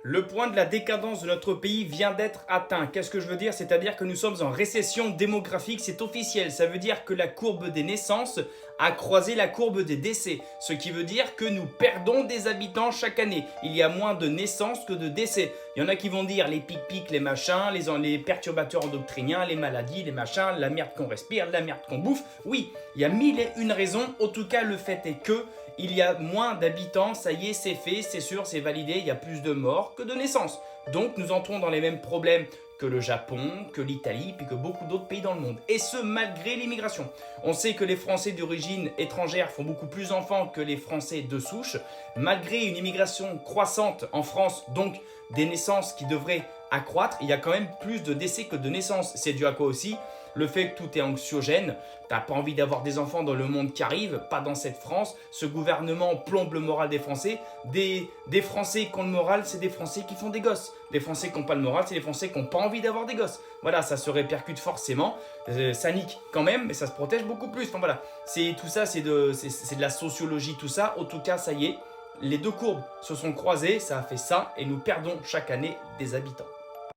Le point de la décadence de notre pays vient d'être atteint. Qu'est-ce que je veux dire? C'est-à-dire que nous sommes en récession démographique, c'est officiel. Ça veut dire que la courbe des naissances a croisé la courbe des décès. Ce qui veut dire que nous perdons des habitants chaque année. Il y a moins de naissances que de décès. Il y en a qui vont dire les pics-pics, les machins, les perturbateurs endocriniens, les maladies, les machins, la merde qu'on respire, la merde qu'on bouffe. Oui, il y a mille et une raisons. En tout cas, le fait est que il y a moins d'habitants, ça y est, c'est fait, c'est sûr, c'est validé, il y a plus de morts que de naissances. Donc nous entrons dans les mêmes problèmes que le Japon, que l'Italie, puis que beaucoup d'autres pays dans le monde. Et ce, malgré l'immigration. On sait que les Français d'origine étrangère font beaucoup plus d'enfants que les Français de souche. Malgré une immigration croissante en France, donc des naissances qui devraient accroître, il y a quand même plus de décès que de naissances. C'est dû à quoi aussi? Le fait que tout est anxiogène, t'as pas envie d'avoir des enfants dans le monde qui arrive, pas dans cette France. Ce gouvernement plombe le moral des Français. Des Français qui ont le moral, c'est des Français qui font des gosses. Des Français qui n'ont pas le moral, c'est des Français qui n'ont pas envie d'avoir des gosses. Voilà, ça se répercute forcément. Ça nique quand même, mais ça se protège beaucoup plus. Enfin voilà, tout ça, c'est de la sociologie, tout ça. En tout cas, ça y est, les deux courbes se sont croisées, ça a fait ça, et nous perdons chaque année des habitants.